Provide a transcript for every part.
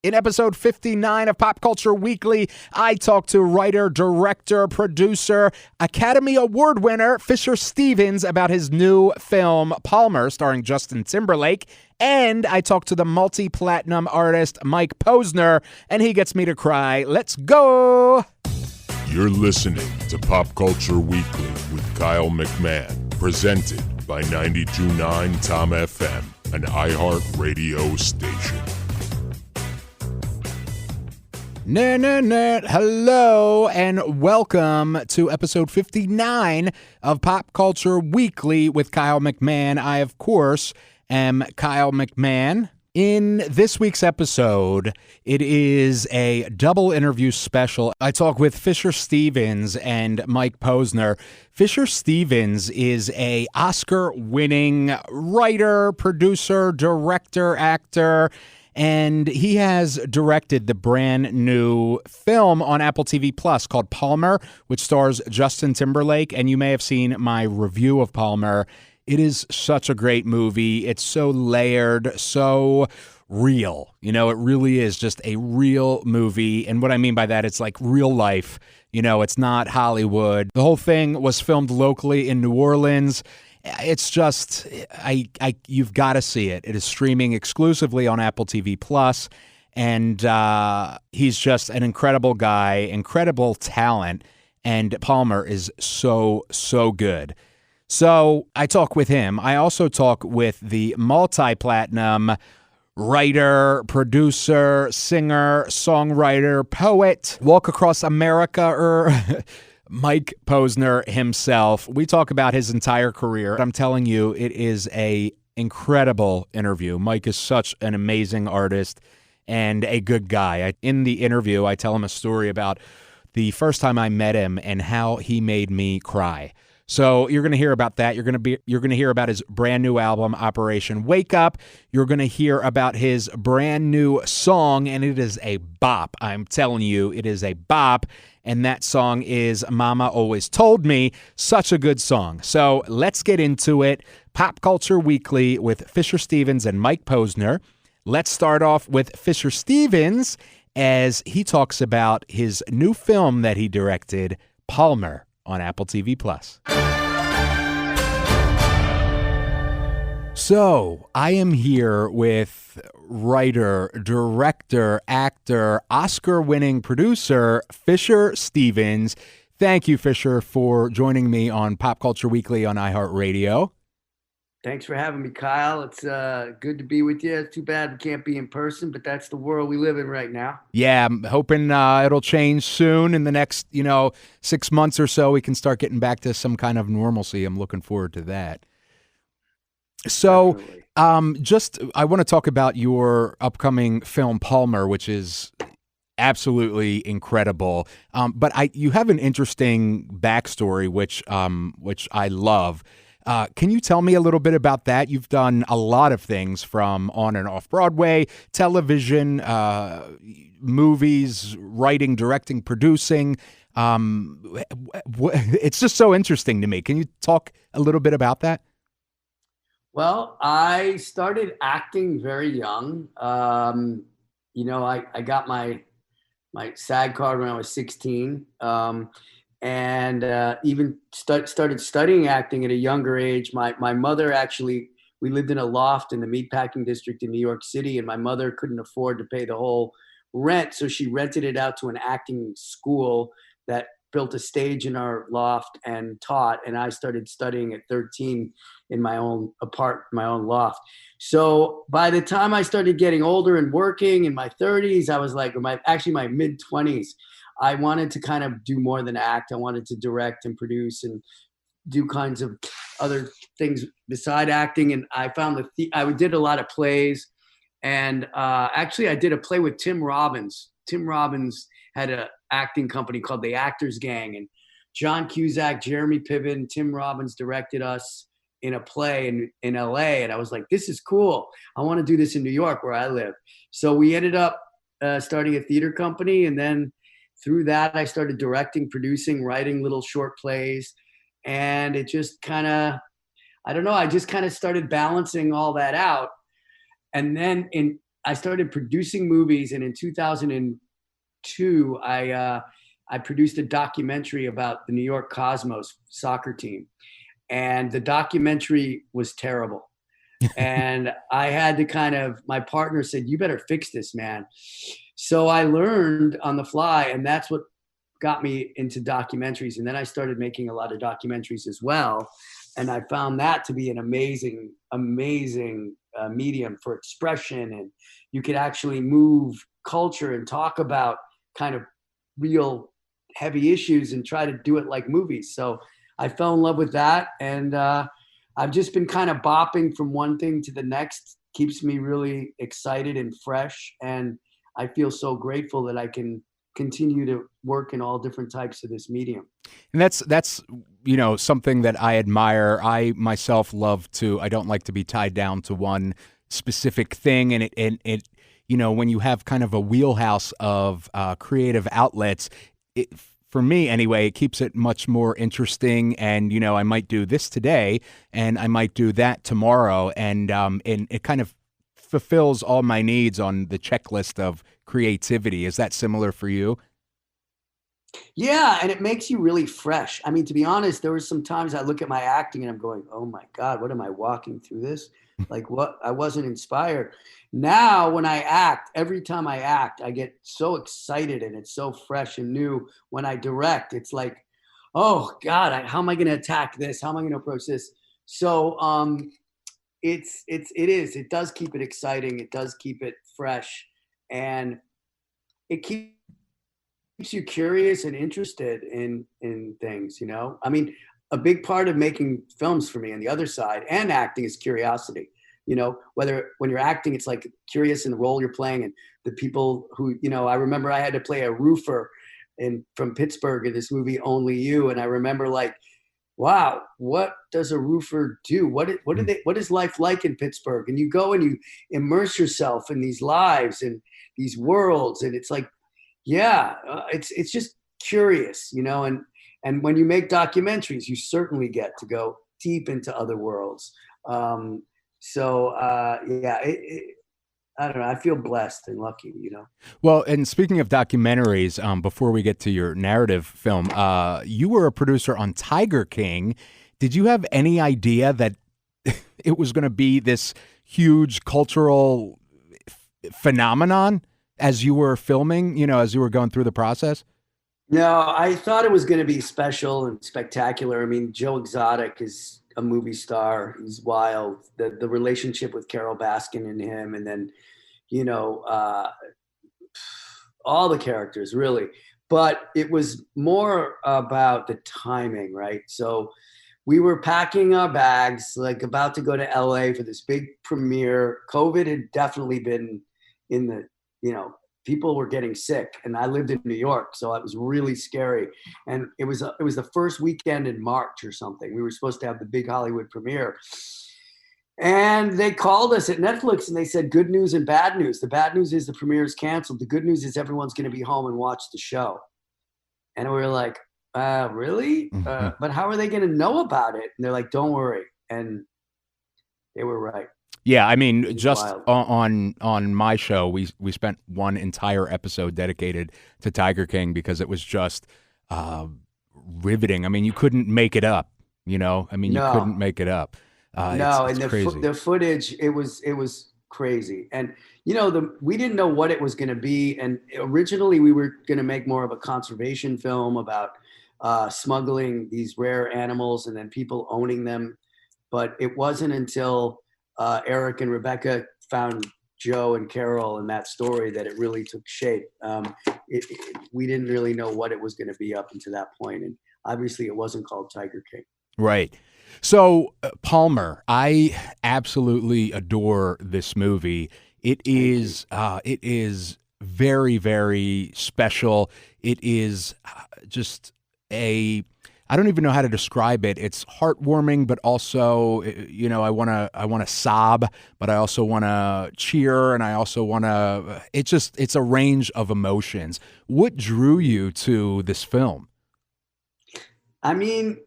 In episode 59 of Pop Culture Weekly, I talk to writer, director, producer, Academy Award winner Fisher Stevens about his new film, Palmer, starring Justin Timberlake. And I talk to the multi-platinum artist Mike Posner, and he gets me to cry. Let's go! You're listening to Pop Culture Weekly with Kyle McMahon, presented by 92.9 Tom FM, an iHeart radio station. Hello and welcome to episode 59 of Pop Culture Weekly with Kyle McMahon. I, of course, am Kyle McMahon. In this week's episode, it is a double interview special. I talk with Fisher Stevens and Mike Posner. Fisher Stevens is a Oscar-winning writer, producer, director, actor, and he has directed the brand new film on Apple TV Plus called Palmer, which stars Justin Timberlake. And you may have seen my review of Palmer. It is such a great movie. It's so layered, so real. You know, it really is just a real movie. And what I mean by that, it's like real life. You know, it's not Hollywood. The whole thing was filmed locally in New Orleans. It's just, you've got to see it. It is streaming exclusively on Apple TV Plus, and he's just an incredible guy, incredible talent, and Palmer is so good. So I talk with him. I also talk with the multi-platinum writer, producer, singer, songwriter, poet, walk across America, Mike Posner himself. We talk about his entire career. I'm telling you, it is a incredible interview. Mike is such an amazing artist and a good guy. In the interview, I tell him a story about the first time I met him and how he made me cry. So you're going to hear about that. You're going to hear about his brand new album, Operation Wake Up. You're going to hear about his brand new song, and it is a bop. I'm telling you, it is a bop. And that song is Momma Always Told Me. Such a good song. So let's get into it. Pop Culture Weekly with Fisher Stevens and Mike Posner. Let's start off with Fisher Stevens as he talks about his new film that he directed, Palmer, on Apple TV Plus. So I am here with writer, director, actor, Oscar-winning producer, Fisher Stevens. Thank you, Fisher, for joining me on Pop Culture Weekly on iHeartRadio. Thanks for having me, Kyle. It's good to be with you. It's too bad we can't be in person, but that's the world we live in right now. Yeah, I'm hoping it'll change soon. In the next, 6 months or so, we can start getting back to some kind of normalcy. I'm looking forward to that. So, I want to talk about your upcoming film, Palmer, which is absolutely incredible. But you have an interesting backstory, which I love. Can you tell me a little bit about that? You've done a lot of things from on and off Broadway, television, movies, writing, directing, producing. It's just so interesting to me. Can you talk a little bit about that? Well, I started acting very young. I got my SAG card when I was 16. And even started studying acting at a younger age. My mother actually, we lived in a loft in the meatpacking district in New York City, and my mother couldn't afford to pay the whole rent, so she rented it out to an acting school that built a stage in our loft and taught. And I started studying at 13 in my own loft. So by the time I started getting older and working in my 30s, I was like, my mid 20s. I wanted to kind of do more than act. I wanted to direct and produce and do kinds of other things beside acting. And I found I did a lot of plays. And actually, I did a play with Tim Robbins. Tim Robbins had an acting company called The Actors Gang. And John Cusack, Jeremy Piven, Tim Robbins directed us in a play in LA. And I was like, this is cool. I want to do this in New York where I live. So we ended up starting a theater company. And then through that, I started directing, producing, writing little short plays. And it just kind of, I just kind of started balancing all that out. And then I started producing movies, and in 2002, I produced a documentary about the New York Cosmos soccer team, and the documentary was terrible. And I had to my partner said, "You better fix this, man." So I learned on the fly, and that's what got me into documentaries. And then I started making a lot of documentaries as well. And I found that to be an amazing, amazing medium for expression. And you could actually move culture and talk about kind of real heavy issues and try to do it like movies. So I fell in love with that. And I've just been kind of bopping from one thing to the next. Keeps me really excited and fresh. And I feel so grateful that I can continue to work in all different types of this medium. And that's something that I admire. I myself I don't like to be tied down to one specific thing, and it when you have kind of a wheelhouse of creative outlets, for me anyway, it keeps it much more interesting. And I might do this today and I might do that tomorrow, and it kind of fulfills all my needs on the checklist of creativity. Is that similar for you? Yeah, and it makes you really fresh. I mean, to be honest, there were some times I look at my acting and I'm going, "Oh my God, what am I walking through this? Like, what? I wasn't inspired." Now, when I act, every time I act, I get so excited and it's so fresh and new. When I direct, it's like, "Oh God, how am I going to attack this? How am I going to approach this?" So, it does keep it exciting. It does keep it fresh, and it keeps you curious and interested in things. I mean, a big part of making films for me on the other side and acting is curiosity. Whether when you're acting, it's like curious in the role you're playing, and the people who, I remember I had to play a roofer from Pittsburgh in this movie Only You, and I remember like, wow, what does a roofer do? What is life like in Pittsburgh? And you go and you immerse yourself in these lives and these worlds, and it's like, yeah, it's just curious, and when you make documentaries, you certainly get to go deep into other worlds. Yeah, I don't know. I feel blessed and lucky, Well, and speaking of documentaries, before we get to your narrative film, you were a producer on Tiger King. Did you have any idea that it was going to be this huge cultural phenomenon as you were filming, as you were going through the process? No, I thought it was going to be special and spectacular. I mean, Joe Exotic is a movie star. He's wild. The relationship with Carol Baskin and him, and then, all the characters really. But it was more about the timing, right? So we were packing our bags, like about to go to LA for this big premiere. COVID had definitely been in the, people were getting sick, and I lived in New York, so it was really scary. And it was the first weekend in March or something. We were supposed to have the big Hollywood premiere, and they called us at Netflix and they said, "Good news and bad news. The bad news is the premiere is canceled. The good news is everyone's going to be home and watch the show." And we were like, "Really? But how are they going to know about it?" And they're like, "Don't worry." And they were right. Yeah, I mean, just on my show, we spent one entire episode dedicated to Tiger King because it was just riveting. I mean, you couldn't make it up, You couldn't make it up. No, it's and crazy. The footage, it was crazy. And we didn't know what it was going to be. And originally, we were going to make more of a conservation film about smuggling these rare animals and then people owning them. But it wasn't until Eric and Rebecca found Joe and Carol in that story that it really took shape. We didn't really know what it was going to be up until that point, and obviously it wasn't called Tiger King. Right. So Palmer, I absolutely adore this movie. It is very, very special. It is just I don't even know how to describe it. It's heartwarming, but also, I want to sob, but I also want to cheer, and I also want to. It's a range of emotions. What drew you to this film? I mean,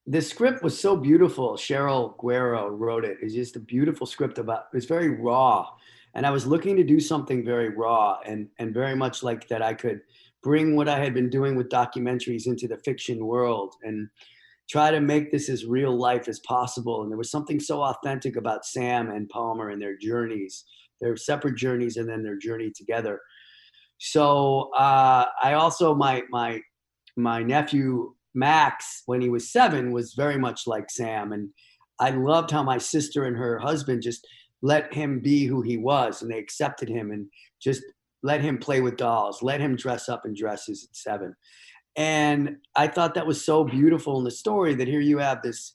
the script was so beautiful. Cheryl Guerra wrote it. It's just a beautiful script it's very raw, And I was looking to do something very raw and very much like that I could bring what I had been doing with documentaries into the fiction world and try to make this as real life as possible. And there was something so authentic about Sam and Palmer and their journeys, their separate journeys, and then their journey together. So I also, my nephew Max, when he was 7, was very much like Sam. And I loved how my sister and her husband just let him be who he was, and they accepted him and just let him play with dolls, let him dress up in dresses at 7. And I thought that was so beautiful in the story, that here you have this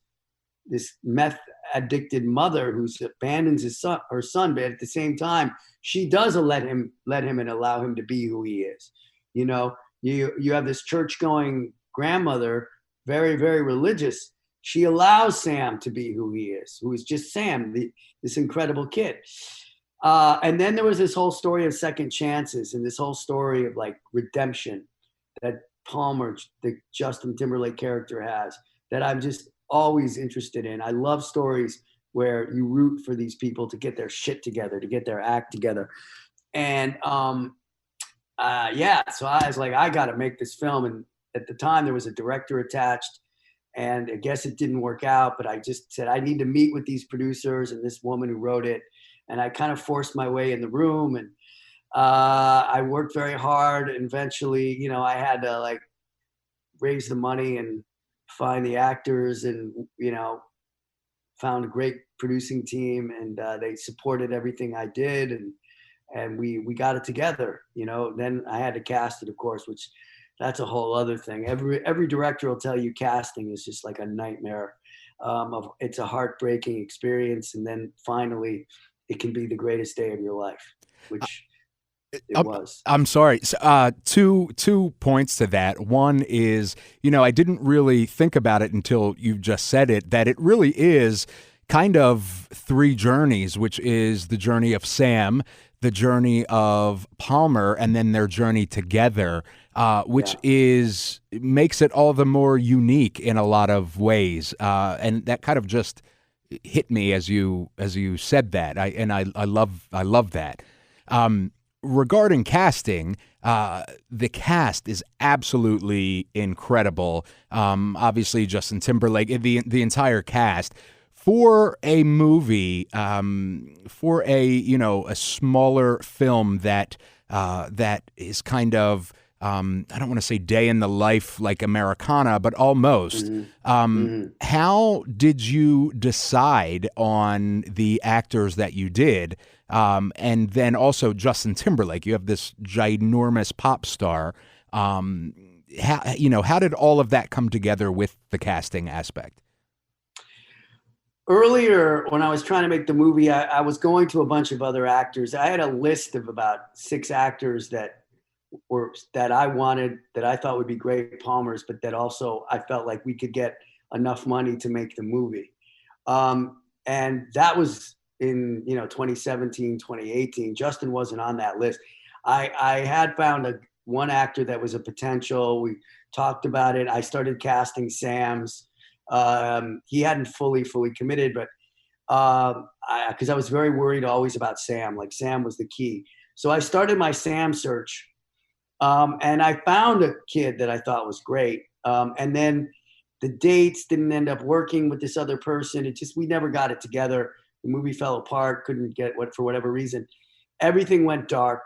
meth addicted mother who abandons her son, but at the same time, she does let him and allow him to be who he is. You know, you have this church going grandmother, very, very religious. She allows Sam to be who he is just Sam, this incredible kid. And then there was this whole story of second chances and this whole story of like redemption that Palmer, the Justin Timberlake character, has, that I'm just always interested in. I love stories where you root for these people to get their shit together, to get their act together. And so I was like, I got to make this film. And at the time there was a director attached, and I guess it didn't work out, but I just said, I need to meet with these producers and this woman who wrote it. And I kind of forced my way in the room, and I worked very hard. And eventually, you know, I had to like raise the money and find the actors, and, you know, found a great producing team, and they supported everything I did. And we got it together, you know. Then I had to cast it, of course, which that's a whole other thing. Every director will tell you casting is just like a nightmare. It's a heartbreaking experience. And then finally it can be the greatest day of your life, which it was. I'm sorry. Two points to that. One is, you know, I didn't really think about it until you just said it, that it really is kind of 3 journeys, which is the journey of Sam, the journey of Palmer, and then their journey together, which makes it all the more unique in a lot of ways. And that kind of just hit me as you said that. I love that. Regarding casting, the cast is absolutely incredible. Obviously, Justin Timberlake, the entire cast. For a movie, for a smaller film that is kind of, I don't want to say day in the life like Americana, but almost. How did you decide on the actors that you did? And then also Justin Timberlake, you have this ginormous pop star. How did all of that come together with the casting aspect? Earlier, when I was trying to make the movie, I was going to a bunch of other actors. I had a list of about 6 actors that I wanted, that I thought would be great Palmers, but that also I felt like we could get enough money to make the movie. And that was in 2017, 2018. Justin wasn't on that list. I had found one actor that was a potential. We talked about it. I started casting Sam's. He hadn't fully committed, but because I was very worried always about Sam. Like Sam was the key. So I started my Sam search, and I found a kid that I thought was great. And then the dates didn't end up working with this other person. We never got it together. The movie fell apart. Couldn't get for whatever reason. Everything went dark.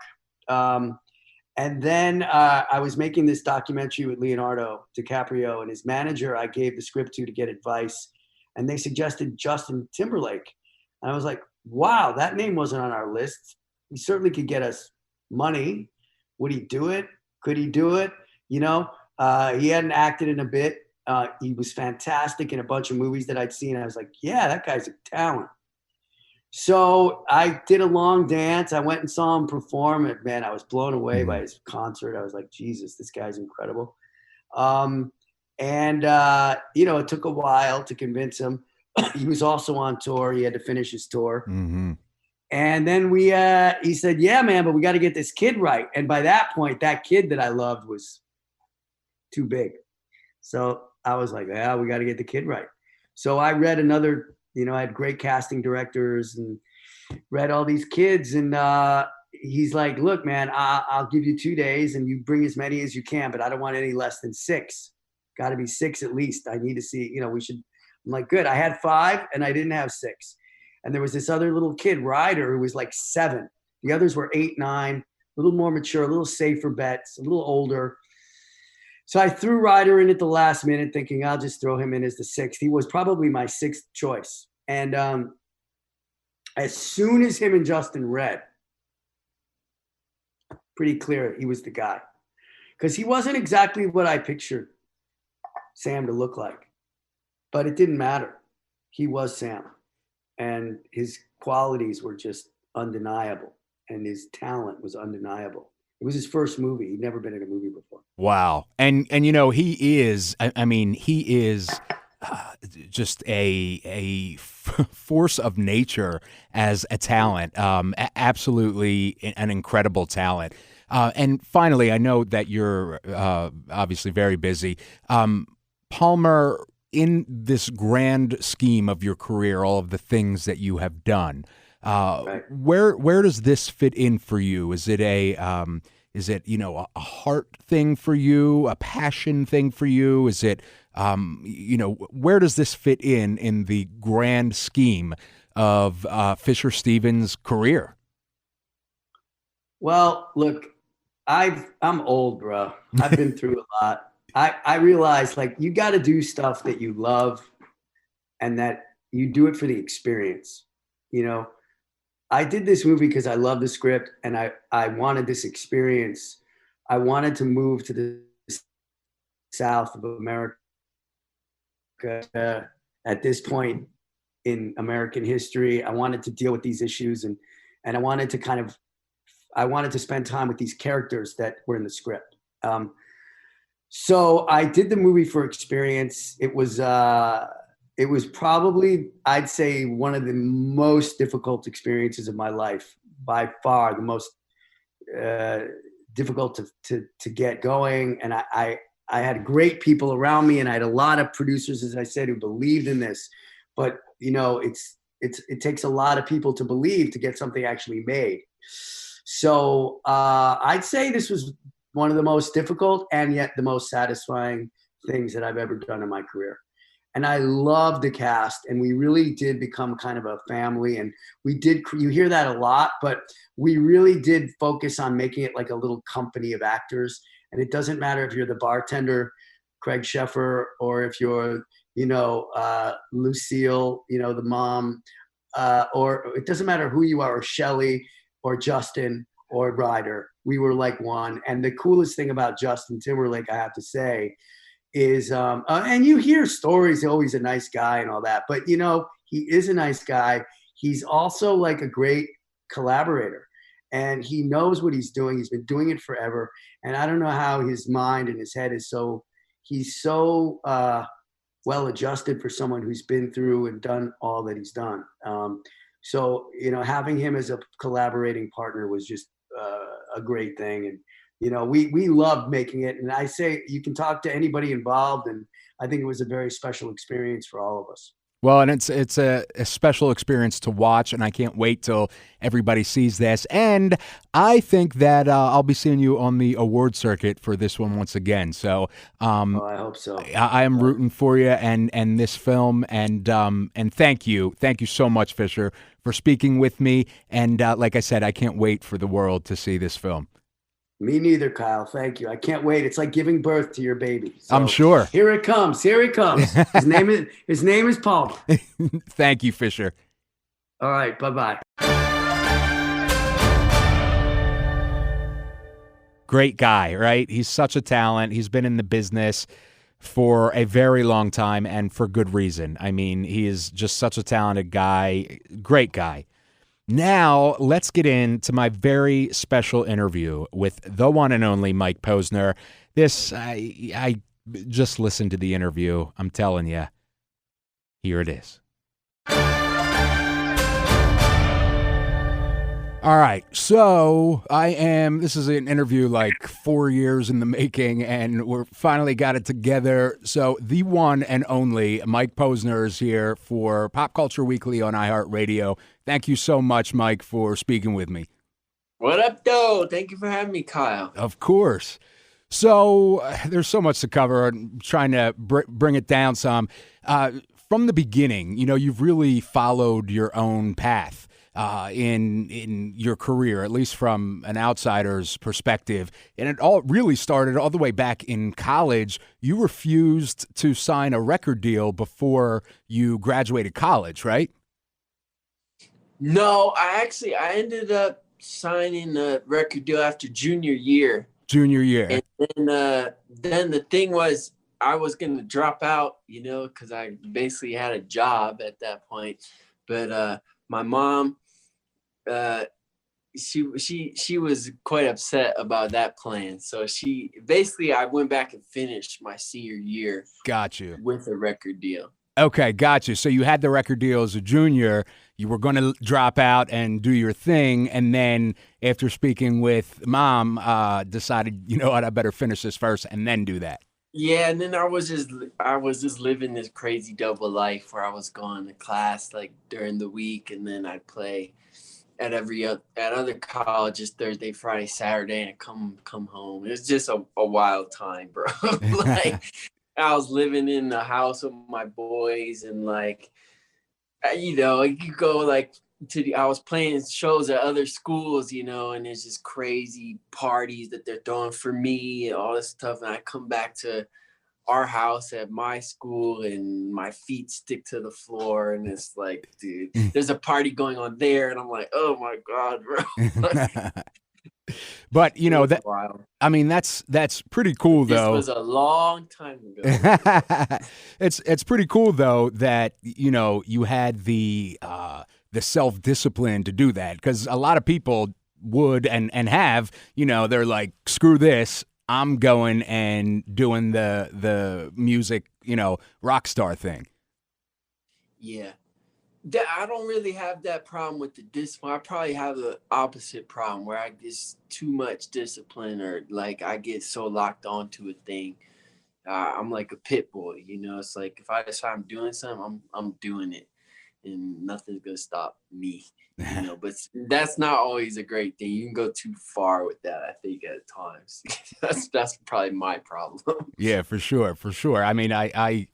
And then I was making this documentary with Leonardo DiCaprio, and his manager I gave the script to get advice, and they suggested Justin Timberlake. And I was like, wow, that name wasn't on our list. He certainly could get us money. Would he do it? Could he do it? He hadn't acted in a bit. He was fantastic in a bunch of movies that I'd seen. I was like, yeah, that guy's a talent. So I did a long dance. I went and saw him perform. And man, I was blown away by his concert. I was like, Jesus, this guy's incredible. It took a while to convince him. He was also on tour. He had to finish his tour. Mm-hmm. And then he said, yeah, man, but we got to get this kid right. And by that point, that kid that I loved was too big. So I was like, yeah, we got to get the kid right. So I read another, I had great casting directors, and read all these kids, and he's like, look, man, I'll give you 2 days and you bring as many as you can, but I don't want any less than 6. Got to be 6 at least. I need to see, we should. I'm like, good. I had 5 and I didn't have 6. And there was this other little kid, Ryder, who was like 7. The others were 8, 9, a little more mature, a little safer bets, a little older. So I threw Ryder in at the last minute thinking I'll just throw him in as the 6th. He was probably my 6th choice. And as soon as him and Justin read, pretty clear he was the guy. Because he wasn't exactly what I pictured Sam to look like. But it didn't matter. He was Sam. And his qualities were just undeniable. And his talent was undeniable. It was his first movie. He'd never been in a movie before. Wow. And he is, he is just a force of nature as a talent. Absolutely an incredible talent. And finally, I know that you're obviously very busy. Palmer, in this grand scheme of your career, all of the things that you have done, right. Where does this fit in for you? Is it a heart thing for you, a passion thing for you? Is it where does this fit in the grand scheme of Fisher Stevens' career? Well, look, I'm old, bro. I've been through a lot. I realize, like, you got to do stuff that you love and that you do it for the experience. I did this movie because I love the script and I wanted this experience. I wanted to move to the South of America at this point in American history. I wanted to deal with these issues and I wanted to spend time with these characters that were in the script. So I did the movie for experience. It was probably, I'd say, one of the most difficult experiences of my life, by far the most difficult to get going. And I had great people around me, and I had a lot of producers, as I said, who believed in this. But it takes a lot of people to believe to get something actually made. So I'd say this was one of the most difficult and yet the most satisfying things that I've ever done in my career. And I love the cast, and we really did become kind of a family. And you hear that a lot, but we really did focus on making it like a little company of actors. And it doesn't matter if you're the bartender, Craig Sheffer, or if you're, Lucille, the mom, or it doesn't matter who you are, or Shelley, or Justin, or Ryder. We were like one. And the coolest thing about Justin Timberlake, I have to say, is and you hear stories, oh, he's a nice guy and all that, but he is a nice guy. He's also like a great collaborator, and he knows what he's doing. He's been doing it forever, and I don't know how his mind and his head is he's so well adjusted for someone who's been through and done all that he's done. So having him as a collaborating partner was just a great thing. And we loved making it. And I say you can talk to anybody involved, and I think it was a very special experience for all of us. Well, and it's a special experience to watch, and I can't wait till everybody sees this. And I think that I'll be seeing you on the award circuit for this one once again. So I hope so. I am rooting for you and this film. And thank you so much, Fisher, for speaking with me. And like I said, I can't wait for the world to see this film. Me neither, Kyle. Thank you. I can't wait. It's like giving birth to your baby. So, I'm sure. Here it comes. His name is Paul. Thank you, Fisher. All right. Bye-bye. Great guy, right? He's such a talent. He's been in the business for a very long time, and for good reason. I mean, he is just such a talented guy. Great guy. Now, let's get into my very special interview with the one and only Mike Posner. I just listened to the interview. I'm telling you, here it is. All right, so this is an interview like 4 years in the making, and we're finally got it together. So the one and only Mike Posner is here for Pop Culture Weekly on iHeartRadio. Thank you so much, Mike, for speaking with me. What up, though? Thank you for having me, Kyle. Of course. So there's so much to cover. I'm trying to bring it down some. From the beginning, you've really followed your own path in your career, at least from an outsider's perspective. And it all really started all the way back in college. You refused to sign a record deal before you graduated college, right? No, I ended up signing a record deal after junior year. And then the thing was, I was going to drop out, because I basically had a job at that point. But my mom, she was quite upset about that plan. So I went back and finished my senior year. Got you. With a record deal. Okay, got you. So you had the record deal as a junior. You were going to drop out and do your thing, and then after speaking with Mom, decided, you know what, I better finish this first and then do that. Yeah, and then I was just living this crazy double life where I was going to class like during the week, and then I'd play at other colleges Thursday, Friday, Saturday, and come home. It was just a wild time, bro. Like I was living in the house with my boys, and like, you go like I was playing shows at other schools, and it's just crazy parties that they're throwing for me and all this stuff. And I come back to our house at my school and my feet stick to the floor. And it's like, dude, there's a party going on there. And I'm like, oh my God, bro. But that's pretty cool though. This was a long time ago. It's pretty cool though that, you had the self-discipline to do that, because a lot of people would and have, they're like, screw this, I'm going and doing the music, rock star thing. Yeah. I don't really have that problem with the discipline. I probably have the opposite problem where I get too much discipline, or like I get so locked onto a thing. I'm like a pit bull, It's like if I decide I'm doing something, I'm doing it, and nothing's gonna stop me. But that's not always a great thing. You can go too far with that, I think, at times. that's probably my problem. Yeah, for sure. I mean, I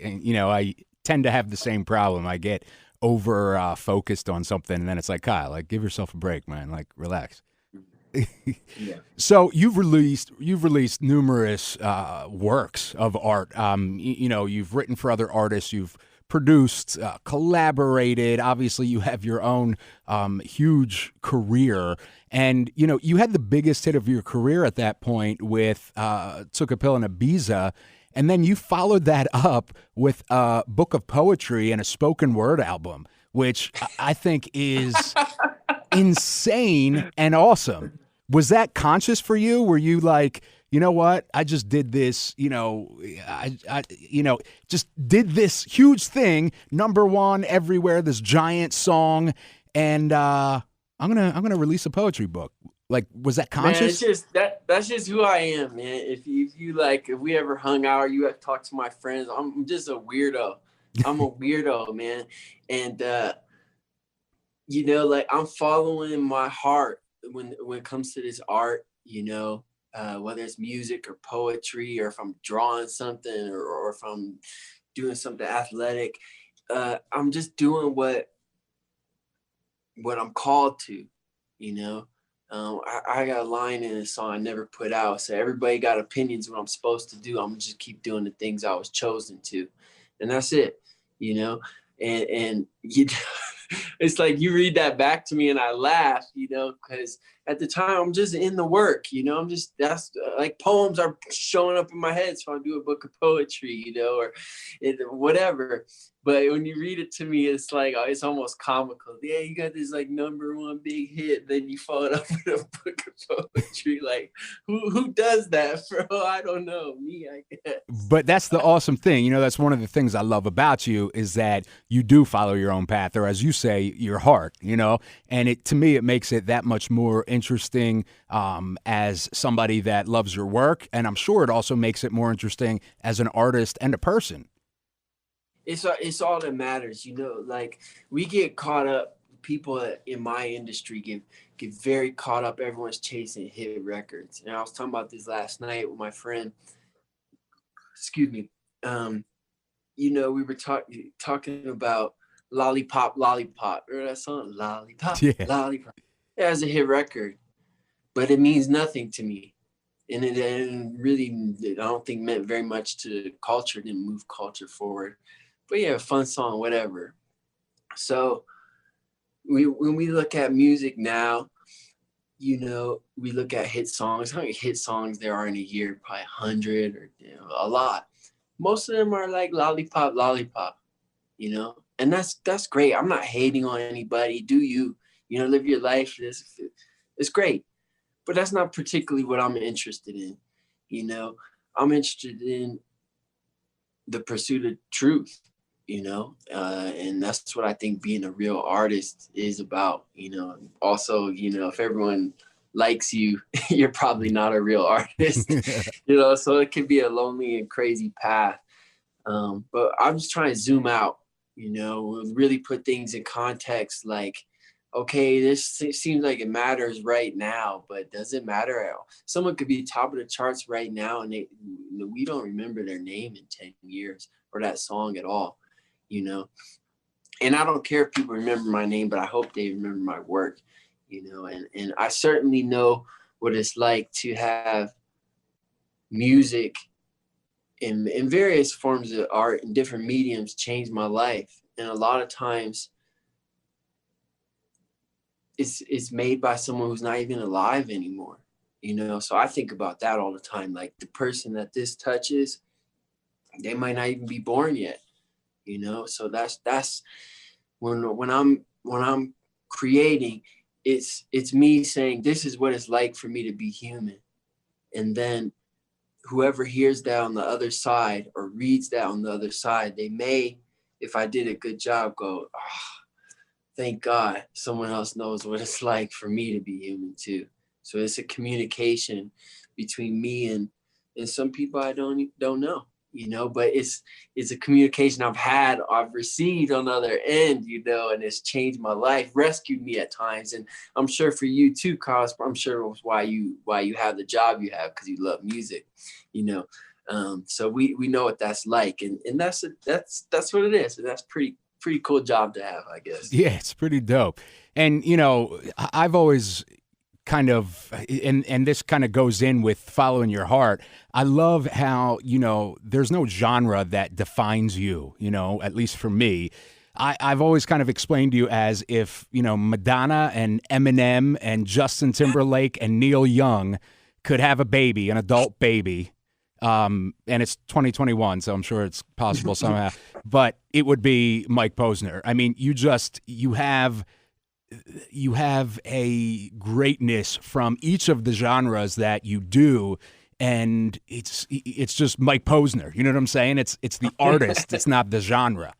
tend to have the same problem. I get over focused on something, and then it's like, Kyle, like, give yourself a break, man. Like, relax. Yeah. So you've released numerous works of art. You've written for other artists. You've produced, collaborated. Obviously, you have your own huge career. And, you had the biggest hit of your career at that point with Took a Pill in Ibiza. And then you followed that up with a book of poetry and a spoken word album, which I think is insane and awesome. Was that conscious for you? Were you like, you know what? I just did this, I just did this huge thing, #1 everywhere, this giant song, and I'm gonna release a poetry book. Like, was that conscious? Man, that's just who I am, man. If we ever hung out or you have talked to my friends, I'm just a weirdo. I'm a weirdo, man. And like I'm following my heart when it comes to this art, whether it's music or poetry, or if I'm drawing something or if I'm doing something athletic. I'm just doing what I'm called to, I got a line in a song I never put out. So everybody got opinions what I'm supposed to do. I'm just keep doing the things I was chosen to. And that's it, and it's like you read that back to me and I laugh, because at the time I'm just in the work, that's like poems are showing up in my head. So I'll do a book of poetry, or whatever. But when you read it to me, it's like, it's almost comical. Yeah, you got this like #1 big hit, then you follow it up with a book of poetry. Like, who does that, bro? I don't know. Me, I guess. But that's the awesome thing. That's one of the things I love about you is that you do follow your own path, or as you say, your heart, and to me, it makes it that much more interesting as somebody that loves your work. And I'm sure it also makes it more interesting as an artist and a person. It's all that matters, like we get caught up people in my industry get very caught up. Everyone's chasing hit records. And I was talking about this last night with my friend. Excuse me. We were talking about Lollipop, Lollipop. Remember that song? Lollipop, Yeah. Lollipop. Yeah, it's a hit record, but it means nothing to me. And it really, I don't think meant very much to culture, didn't move culture forward. But yeah, fun song, whatever. So when we look at music now, we look at hit songs. How many hit songs there are in a year? Probably 100 or a lot. Most of them are like Lollipop, Lollipop, and that's great. I'm not hating on anybody. Do you, live your life. It's great. But that's not particularly what I'm interested in. I'm interested in the pursuit of truth, and that's what I think being a real artist is about. Also, if everyone likes you, you're probably not a real artist, so it can be a lonely and crazy path. But I'm just trying to zoom out, really put things in context, like, okay, this seems like it matters right now, but does it matter at all? Someone could be top of the charts right now and we don't remember their name in 10 years or that song at all, And I don't care if people remember my name, but I hope they remember my work, and I certainly know what it's like to have music in various forms of art and different mediums change my life. And a lot of times, it's made by someone who's not even alive anymore, So I think about that all the time. Like the person that this touches, they might not even be born yet, So that's when I'm creating, it's me saying this is what it's like for me to be human, and then whoever hears that on the other side or reads that on the other side, they may, if I did a good job, go, thank God someone else knows what it's like for me to be human too. So it's a communication between me and some people I don't know, but it's a communication I've received on the other end, and it's changed my life, rescued me at times. And I'm sure for you too, Cos, I'm sure it was why you have the job you have, because you love music, so we know what that's like. And that's what it is. And that's pretty cool job to have, I guess. Yeah, it's pretty dope. And, I've always kind of, and this kind of goes in with following your heart. I love how, there's no genre that defines you, at least for me. I've always kind of explained to you as if, Madonna and Eminem and Justin Timberlake and Neil Young could have a baby, an adult baby. And it's 2021, so I'm sure it's possible somehow, but it would be Mike Posner. I mean, you have a greatness from each of the genres that you do, and it's just Mike Posner. You know what I'm saying? It's the artist. It's not the genre.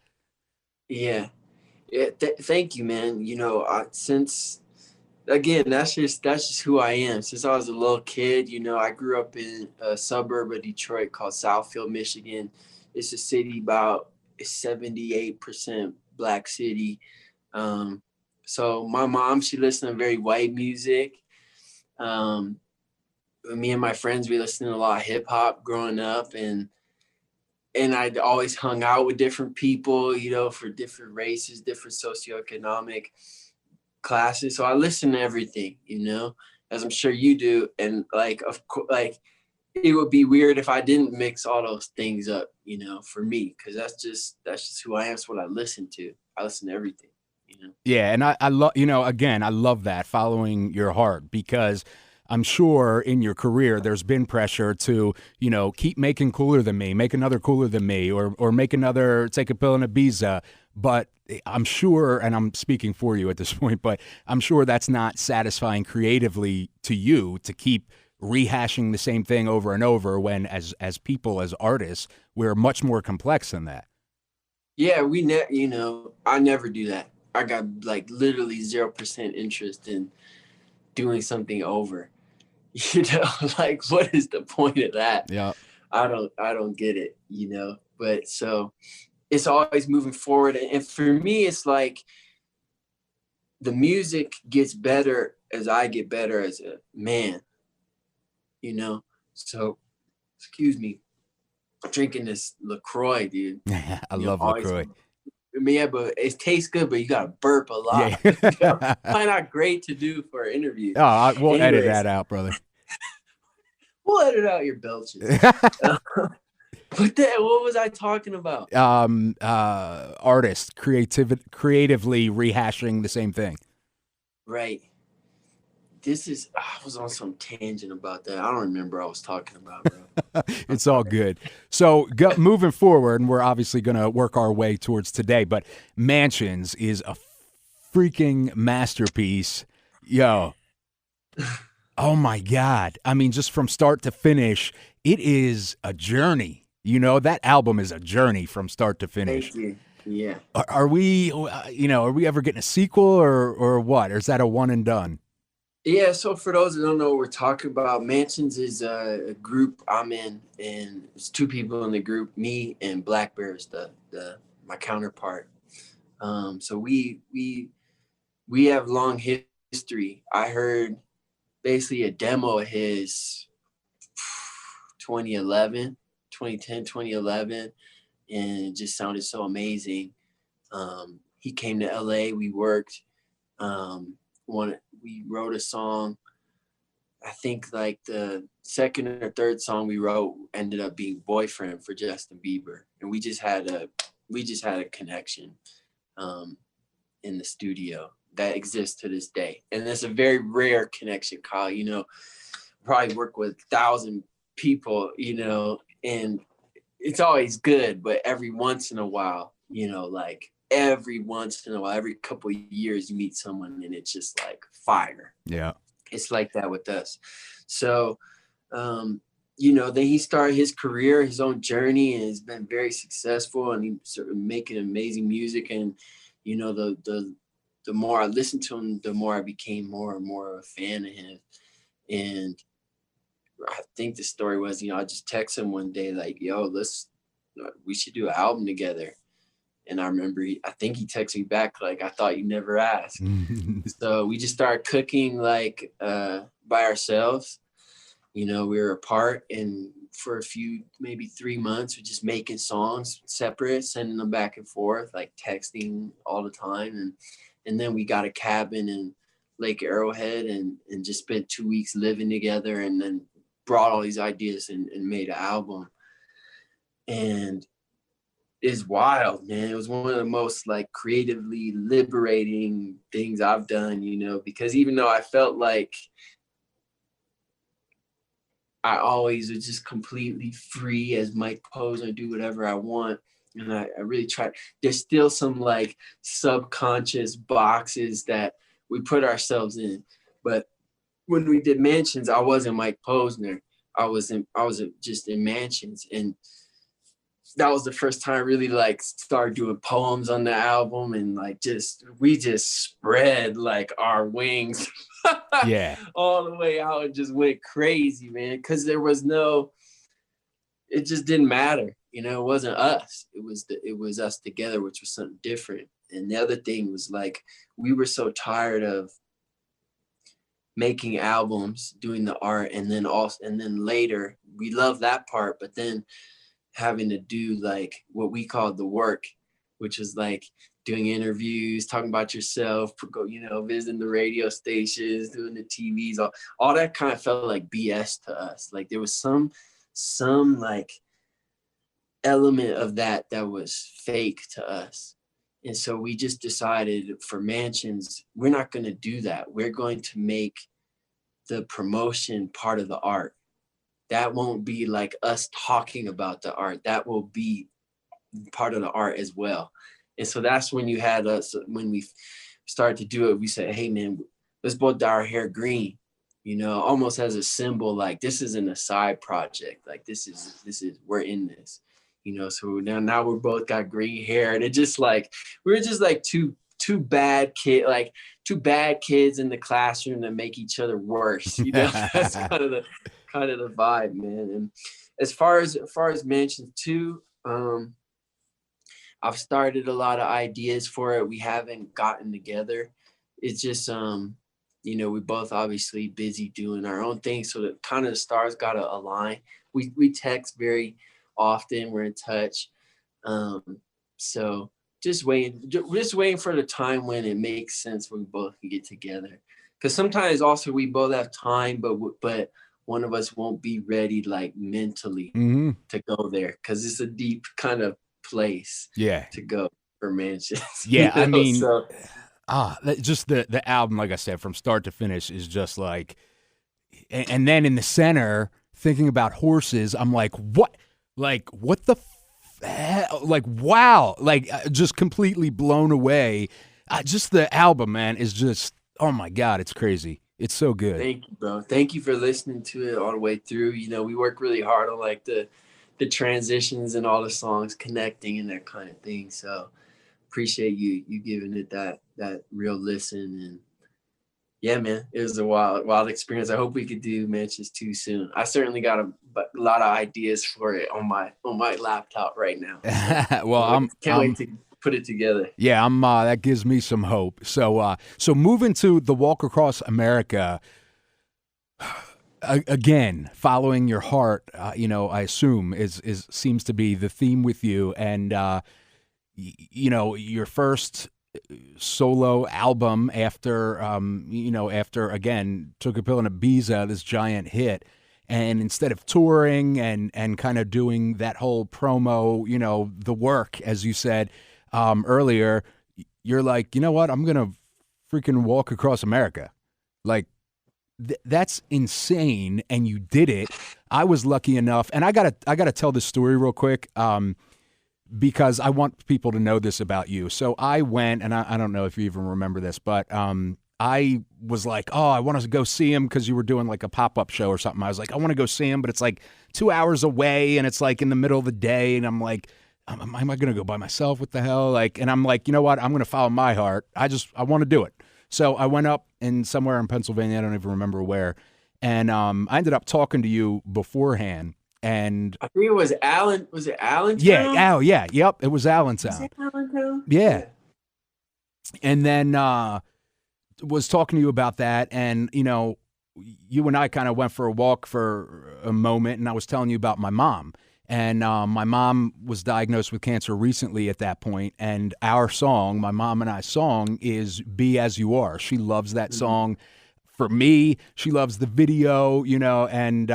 Yeah. Thank you, man. Since, again, that's just who I am. Since I was a little kid, I grew up in a suburb of Detroit called Southfield, Michigan. It's a city about 78% Black city. So my mom, she listened to very white music. Me and my friends, we listened to a lot of hip hop growing up, and I'd always hung out with different people, for different races, different socioeconomic classes. So I listen to everything, as I'm sure you do. And of course, it would be weird if I didn't mix all those things up, for me, because that's just who I am. It's what I listen to. I listen to everything. Yeah, and I love, again, I love that, following your heart, because I'm sure in your career there's been pressure to, keep making cooler than me, make another cooler than me, or make another Take a Pill in Ibiza. But I'm sure, and I'm speaking for you at this point, but I'm sure that's not satisfying creatively to you to keep rehashing the same thing over and over, when as people, as artists, we're much more complex than that. Yeah, I never do that. I got literally 0% interest in doing something over. What is the point of that? Yeah. I don't get it, but so it's always moving forward. And for me, it's like, the music gets better as I get better as a man, you know? So, excuse me, drinking this LaCroix, dude. I love LaCroix. Yeah, but it tastes good, but you got to burp a lot. Yeah. Probably not great to do for an interview. Oh, we'll edit that out, brother. We'll edit out your belches. What was I talking about? Artists creatively rehashing the same thing. Right. I was on some tangent about that. I don't remember what I was talking about, bro. It's all good. So moving forward, and we're obviously going to work our way towards today, but Mansionz is a freaking masterpiece. Yo. Oh my God. I mean, just from start to finish, it is a journey. You know, that album is a journey from start to finish. Thank you. Yeah. Are we, are we ever getting a sequel or what? Or is that a one and done? Yeah. So for those that don't know what we're talking about, Mansionz is a group I'm in, and it's two people in the group, me and Black Bear's my counterpart. So we have long history. I heard basically a demo of his 2010, 2011, and it just sounded so amazing. He came to LA, we worked, we wrote a song. I think like the second or third song we wrote ended up being Boyfriend for Justin Bieber. And we just had a connection in the studio that exists to this day. And it's a very rare connection, Kyle. You know, probably work with 1,000 people, you know, and it's always good, but every once in a while, you know, like every couple of years you meet someone and it's just like fire. Yeah. It's like that with us. So, you know, then he started his career, his own journey, and has been very successful, and he's sort of making amazing music. And, you know, the more I listened to him, the more I became more and more of a fan of him. And I think the story was, you know, I just texted him one day, like, yo, we should do an album together. And I remember, I think he texted me back, like, I thought you never asked. So we just started cooking, like, by ourselves. You know, we were apart, and for a few, maybe 3 months, we're just making songs separate, sending them back and forth, like texting all the time. And then we got a cabin in Lake Arrowhead and just spent 2 weeks living together, and then brought all these ideas and made an album. And it's wild, man. It was one of the most like creatively liberating things I've done, you know, because even though I felt like I always was just completely free as Mike Posner, do whatever I want. And I really tried. There's still some like subconscious boxes that we put ourselves in. But when we did Mansionz, I wasn't Mike Posner. I was just in Mansionz. And that was the first time I really like started doing poems on the album, and like we just spread like our wings yeah, all the way out and just went crazy, man. Because it just didn't matter, you know. It wasn't us. It was us together, which was something different. And the other thing was like we were so tired of making albums, doing the art, and then later we loved that part, but then having to do like what we called the work, which was like doing interviews, talking about yourself, you know, visiting the radio stations, doing the TVs, all that kind of felt like BS to us. Like there was some like element of that was fake to us. And so we just decided for Mansionz, we're not going to do that. We're going to make the promotion part of the art. That won't be like us talking about the art. That will be part of the art as well. And so that's when you had us, when we started to do it, we said, hey man, let's both dye our hair green, you know, almost as a symbol, like this isn't a side project. Like this is, we're in this, you know? So now we're both got green hair, and it just like, we were just like two bad kids in the classroom that make each other worse. You know, that's kind of the vibe, man. And as far as Mansionz too, I've started a lot of ideas for it. We haven't gotten together. it's just you know, we both obviously busy doing our own thing, so that kind of the stars gotta align. We text very often, we're in touch. So just waiting for the time when it makes sense when we both can get together. Because sometimes also we both have time, but one of us won't be ready like mentally to go there, because it's a deep kind of place to go for Mansionz. Yeah, I mean, so, just the album, like I said, from start to finish is just like, and then in the center, thinking about horses, I'm like, what? Like, what the hell? Like, wow. Like, just completely blown away. Just the album, man, is just, oh my God, it's crazy. It's so good. Thank you, bro. Thank you for listening to it all the way through. You know, we work really hard on like the transitions and all the songs connecting and that kind of thing. So appreciate you giving it that real listen. And yeah, man, it was a wild experience. I hope we could do Mansionz too soon. I certainly got a lot of ideas for it on my laptop right now. Well, can't wait to put it together. Yeah, that gives me some hope. So moving to the Walk Across America, again, following your heart, you know, I assume is seems to be the theme with you. And you know, your first solo album after again Took a Pill and Ibiza, this giant hit. And instead of touring and kind of doing that whole promo, you know, the work, as you said earlier, you're like, you know what? I'm going to freaking walk across America. Like, that's insane. And you did it. I was lucky enough. And I gotta tell this story real quick because I want people to know this about you. So I went, and I don't know if you even remember this, but I was like, oh, I want to go see him because you were doing like a pop-up show or something. I was like, I want to go see him, but it's like 2 hours away and it's like in the middle of the day. And I'm like, am I going to go by myself? What the hell? Like, and I'm like, you know what? I'm going to follow my heart. I want to do it. So I went up in somewhere in Pennsylvania. I don't even remember where. And I ended up talking to you beforehand. And I think it was Allen. Was it Allentown? Yeah. Oh, yeah. Yep. It was Allentown. Was it Allentown? Yeah. And then was talking to you about that. And, you know, you and I kind of went for a walk for a moment. And I was telling you about my mom. And my mom was diagnosed with cancer recently at that point. And our song, my mom and I's song, is Be As You Are. She loves that song. For me, she loves the video, you know, and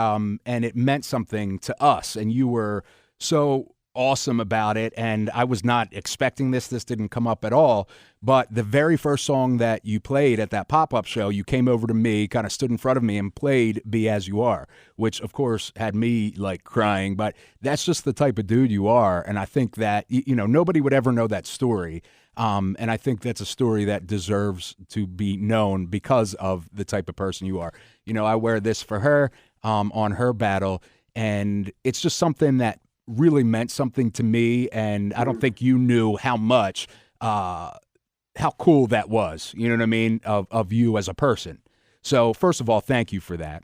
it meant something to us. And you were so awesome about it. And I was not expecting this. This didn't come up at all. But the very first song that you played at that pop-up show, you came over to me, kind of stood in front of me and played Be As You Are, which, of course, had me, like, crying. But that's just the type of dude you are. And I think that, you know, nobody would ever know that story. And I think that's a story that deserves to be known because of the type of person you are. You know, I wear this for her on her battle, and it's just something that really meant something to me. And I don't think you knew how much, how cool that was, you know what I mean, of you as a person. So first of all, thank you for that.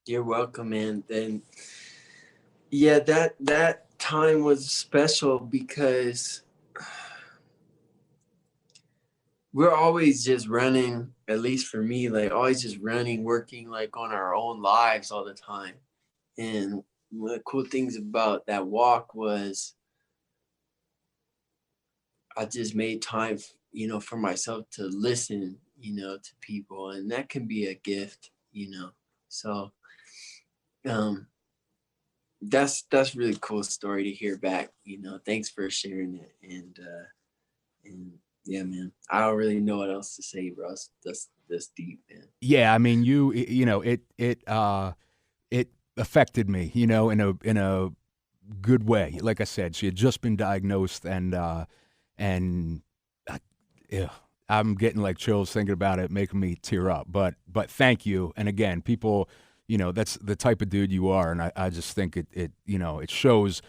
You're welcome, man. And yeah, that time was special because we're always just running, at least for me, like always just running, working like on our own lives all the time. And one of the cool things about that walk was I just made time, you know, for myself to listen, you know, to people. And that can be a gift, you know. So that's really cool story to hear back, you know. Thanks for sharing it. And yeah, man, I don't really know what else to say, bro. That's deep, man. Yeah, I mean, you know, it affected me, you know, in a good way. Like I said, she had just been diagnosed, and yeah, I'm getting like chills thinking about it, making me tear up. But thank you, and again, people, you know, that's the type of dude you are, and I just think it you know, it shows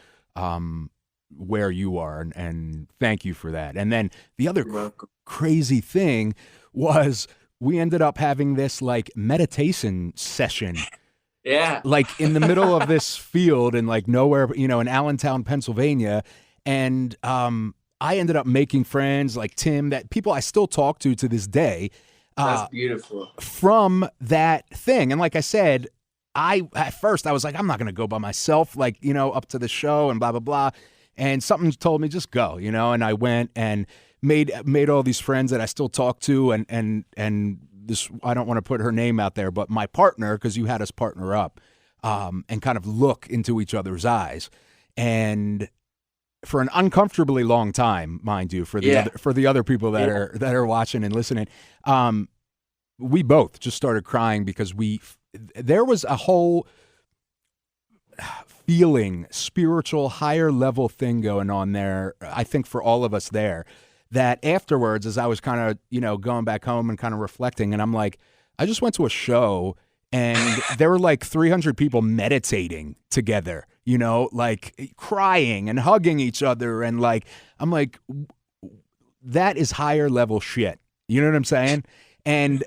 where you are, and thank you for that. And then the other crazy thing was we ended up having this like meditation session. Yeah. Like in the middle of this field and like nowhere, you know, in Allentown, Pennsylvania. And I ended up making friends like Tim, that people I still talk to this day. That's beautiful. From that thing. And like I said, at first I was like, I'm not going to go by myself, like, up to the show and blah, blah, blah. And something told me just go, and I went and made all these friends that I still talk to. And this, I don't want to put her name out there, but my partner, because you had us partner up and kind of look into each other's eyes. And for an uncomfortably long time, mind you, for the other people that are watching and listening, we both just started crying because there was a whole feeling, spiritual, higher level thing going on there. I think for all of us there, that afterwards, as I was kind of going back home and kind of reflecting, and I'm like, I just went to a show. And there were like 300 people meditating together, like crying and hugging each other. And like, I'm like, that is higher level shit. You know what I'm saying? And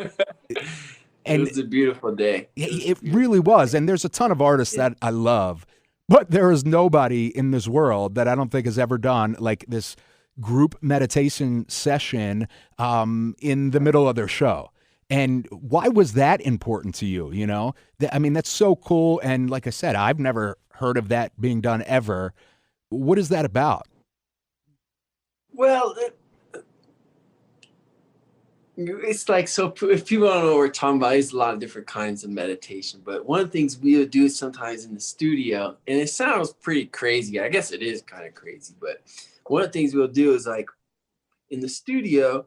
it was a beautiful day. It really was. And there's a ton of artists that I love, but there is nobody in this world that I don't think has ever done like this group meditation session in the middle of their show. And why was that important to you? I mean, that's so cool. And like I said, I've never heard of that being done ever. What is that about? Well, it's like, so if people don't know what we're talking about, there's a lot of different kinds of meditation. But one of the things we'll do sometimes in the studio, and it sounds pretty crazy. I guess it is kind of crazy. But one of the things we'll do is like in the studio,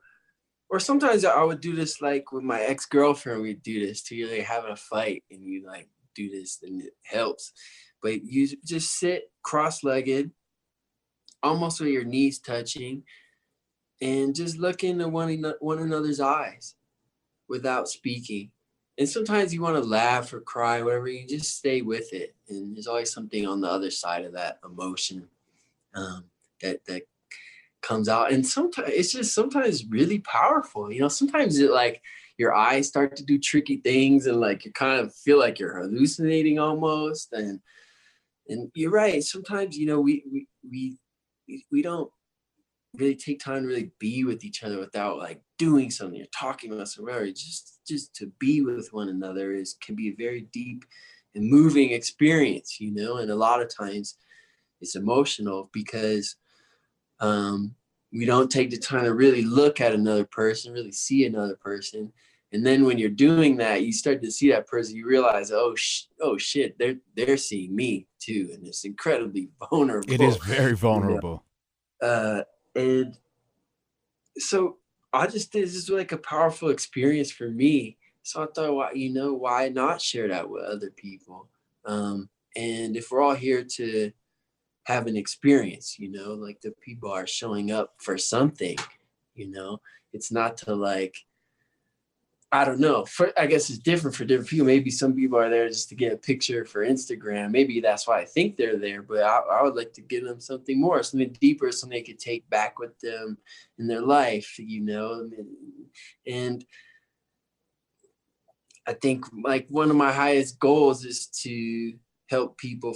or sometimes I would do this like with my ex-girlfriend, we'd do this to you, like having a fight and you like do this and it helps. But you just sit cross-legged, almost with your knees touching, and just look into one another's eyes without speaking. And sometimes you want to laugh or cry, whatever, you just stay with it. And there's always something on the other side of that emotion that comes out. And sometimes it's just really powerful. Sometimes it like your eyes start to do tricky things and like you kind of feel like you're hallucinating almost. And you're right. Sometimes, we don't really take time to really be with each other without like doing something or talking about something, whatever. Just to be with one another can be a very deep and moving experience, and a lot of times it's emotional because we don't take the time to really look at another person, really see another person. And then when you're doing that, you start to see that person, you realize, oh shit, they're seeing me too. And it's incredibly vulnerable. It is very vulnerable. And so this is like a powerful experience for me. So I thought, why not share that with other people? And if we're all here to have an experience, like the people are showing up for something, it's not to like, I don't know. I guess it's different for different people. Maybe some people are there just to get a picture for Instagram. Maybe that's why I think they're there. But I would like to give them something more, something deeper, something they could take back with them in their life, And I think like one of my highest goals is to help people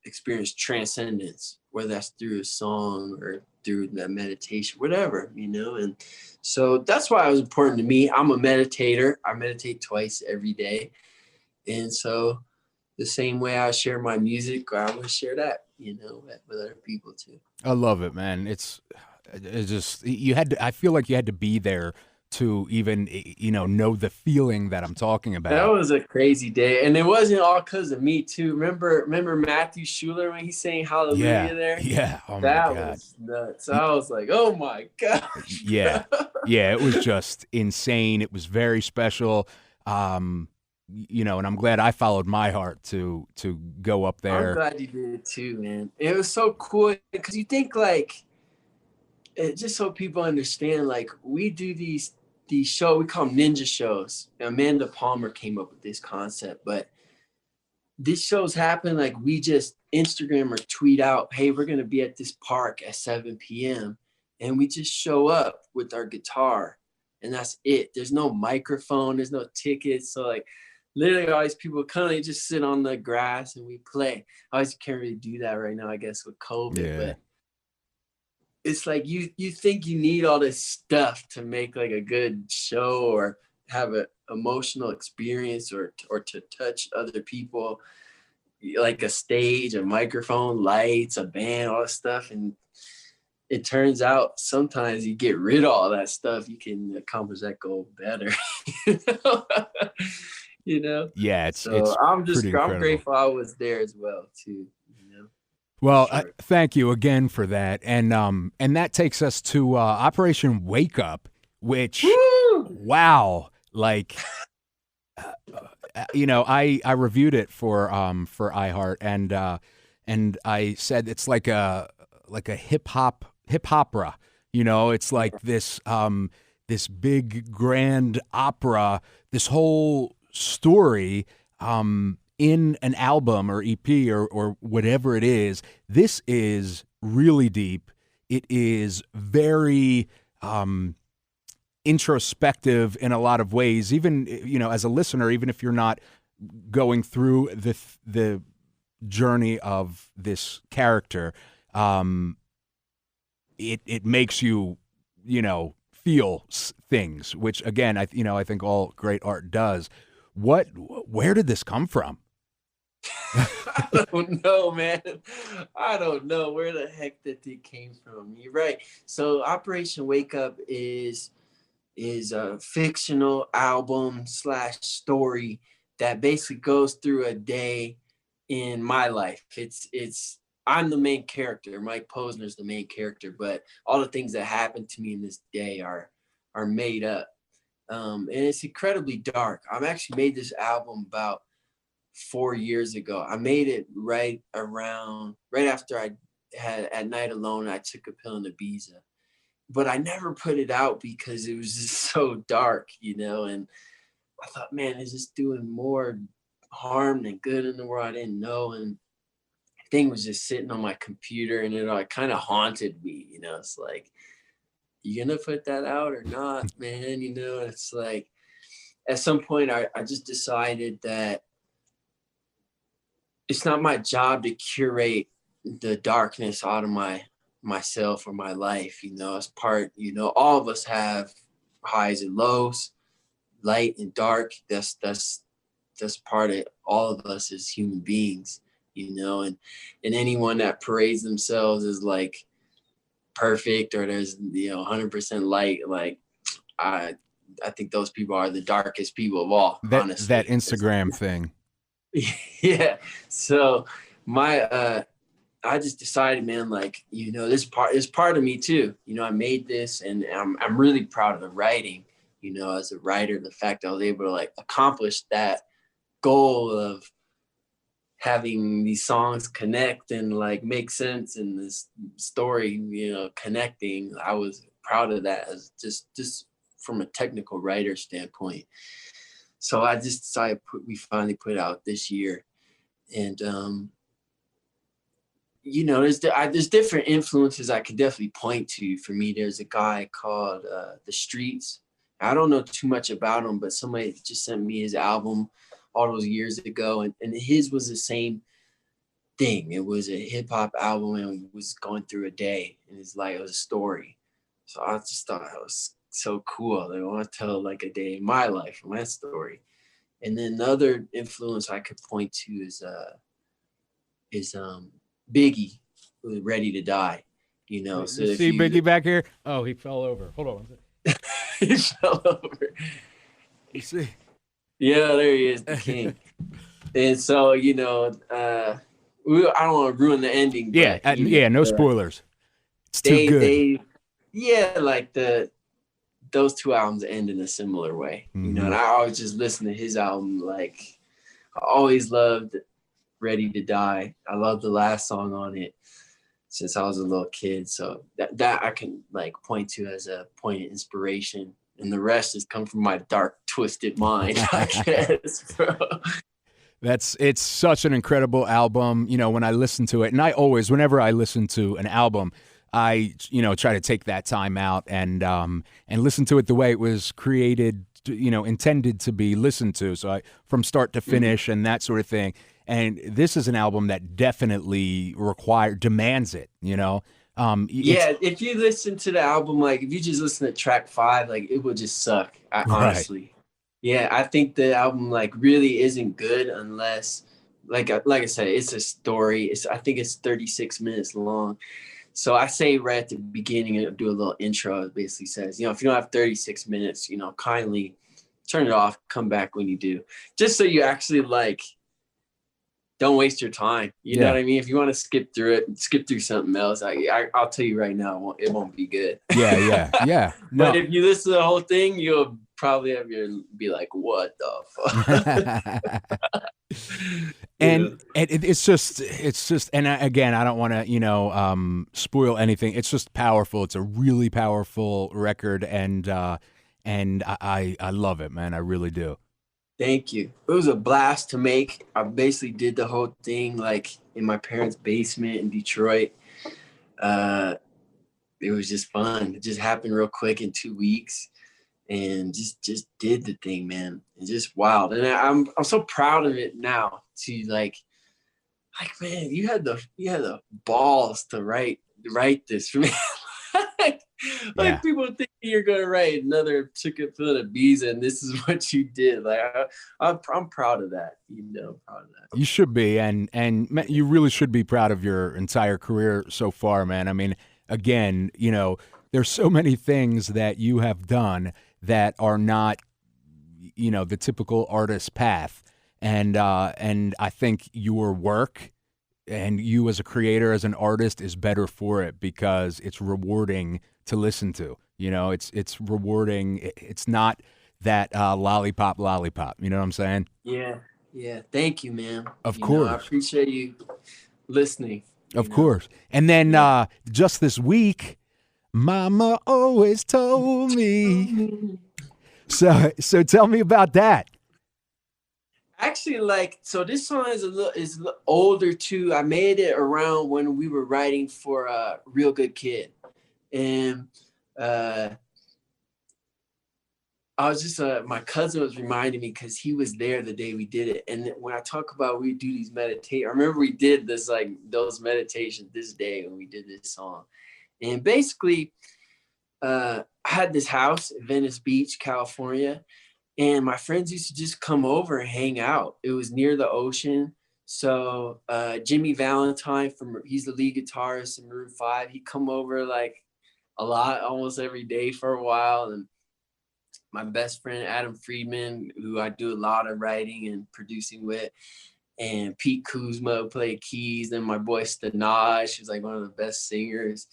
experience transcendence, whether that's through a song or through that meditation, whatever, and so that's why it was important to me. I'm a meditator. I meditate twice every day. And so the same way I share my music, I want to share that, with other people too. I love it, man. It's just, I feel like you had to be there to even, know the feeling that I'm talking about. That was a crazy day. And it wasn't all because of me too. Remember Matthew Schuler when he sang Hallelujah there? Yeah. Oh that my God. Was nuts. I was like, oh my God. Yeah. It was just insane. It was very special. And I'm glad I followed my heart to go up there. I'm glad you did too, man. It was so cool because you think like, just so people understand, like we do these shows, we call them ninja shows. Amanda Palmer came up with this concept, but these shows happen like we just Instagram or tweet out, hey, we're going to be at this park at 7 p.m. And we just show up with our guitar and that's it. There's no microphone, there's no tickets. So like literally all these people come, they just sit on the grass and we play. I always can't really do that right now, I guess, with COVID. Yeah. But it's like you think you need all this stuff to make like a good show or have an emotional experience or to touch other people, like a stage, a microphone, lights, a band, all that stuff. And it turns out sometimes you get rid of all that stuff, you can accomplish that goal better. You know? Yeah, it's I'm incredible. grateful I was there as well too. Well, Sure. thank you again for that, and that takes us to Operation Wake Up, which wow, like I reviewed it for iHeart, and I said it's like a hip opera, it's like this this big grand opera, this whole story in an album or EP or whatever it is. This is really deep. It is very introspective in a lot of ways. Even as a listener, even if you're not going through the journey of this character, it makes you feel things, which again I think all great art does. Where did this come from? I don't know, man. I don't know where the heck that it came from. You're right. So Operation Wake Up is a fictional album / story that basically goes through a day in my life. I'm the main character. Mike Posner is the main character, but all the things that happened to me in this day are made up. And it's incredibly dark. I've actually made this album about 4 years ago. I made it right after I had At Night Alone. I took a pill in Ibiza, but I never put it out because it was just so dark, and I thought, man, it's just doing more harm than good in the world. I didn't know, and the thing was just sitting on my computer, and it kind of haunted me. It's like, you gonna put that out or not, man? It's like at some point I just decided that it's not my job to curate the darkness out of myself or my life. As part, all of us have highs and lows, light and dark. That's part of all of us as human beings, and anyone that parades themselves as like perfect or there's 100% light, like I think those people are the darkest people of all. Honestly, that Instagram thing. Yeah. So I just decided, man, like, this part is part of me too. I made this, and I'm really proud of the writing, as a writer, the fact that I was able to like accomplish that goal of having these songs connect and like make sense in this story, connecting. I was proud of that as just from a technical writer standpoint. So I just decided we finally put out this year, and there's different influences I could definitely point to. For me, there's a guy called The Streets. I don't know too much about him, but somebody just sent me his album all those years ago, and his was the same thing. It was a hip hop album, and he was going through a day, and it was a story. So I just thought it was so cool. I want to tell like a day in my life, my story. And then the other influence I could point to is Biggie, who's Ready to Die. So you see Biggie back here? Oh, he fell over. Hold on. He fell over. You see? Yeah, there he is, the king. And so, I don't want to ruin the ending. Yeah, but, no spoilers. It's too good. Those two albums end in a similar way, and I always just listen to his album. Like, I always loved Ready to Die. I love the last song on it since I was a little kid. So that I can like point to as a point of inspiration, and the rest has come from my dark, twisted mind, I guess, bro. It's such an incredible album. When I listen to it, and whenever I listen to an album, I try to take that time out and listen to it the way it was created, intended to be listened to. So from start to finish and that sort of thing. And this is an album that definitely demands it. Yeah, if you listen to the album, like if you just listen to track 5, like it will just suck. Honestly, yeah, I think the album like really isn't good unless, like I said, it's a story. I think it's 36 minutes long. So I say right at the beginning, and do a little intro. It basically says, if you don't have 36 minutes, kindly turn it off. Come back when you do, just so you actually like. Don't waste your time. You know what I mean? If you want to skip through it, skip through something else. I'll tell you right now, it won't be good. Yeah. No. But if you listen to the whole thing, you'll probably be like, what the fuck? And it's just, and again, I don't want to, spoil anything. It's just powerful. It's a really powerful record, and I love it, man. I really do. Thank you. It was a blast to make. I basically did the whole thing like in my parents' basement in Detroit. It was just fun. It just happened real quick in 2 weeks, and just did the thing, man. It's just wild, and I'm so proud of it now. To like man, you had the balls to write this for me. Like people think you're gonna write another Chicken Fill of Bees, and this is what you did. Like I'm proud of that. Proud of that. You should be, and you really should be proud of your entire career so far, man. I mean, again, there's so many things that you have done that are not, the typical artist path, and I think your work and you as a creator, as an artist, is better for it because it's rewarding to listen to. It's rewarding. It's not that lollipop. You know what I'm saying? Yeah. Thank you, man. Of course. I appreciate you listening. Of course. And then just this week, Momma Always Told Me. So tell me about that. Actually, so this song is a little older too. I made it around when we were writing for Real Good Kid, and I was just my cousin was reminding me because he was there the day we did it. And when I talk about we do these meditations, I remember we did this those meditations this day when we did this song, and basically, I had this house in Venice Beach, California. And my friends used to just come over and hang out. It was near the ocean. So Jimmy Valentine, he's the lead guitarist in Maroon 5. He'd come over a lot, almost every day for a while. And my best friend, Adam Friedman, who I do a lot of writing and producing with, and Pete Kuzma, who played keys, and my boy Stanaj, who's one of the best singers.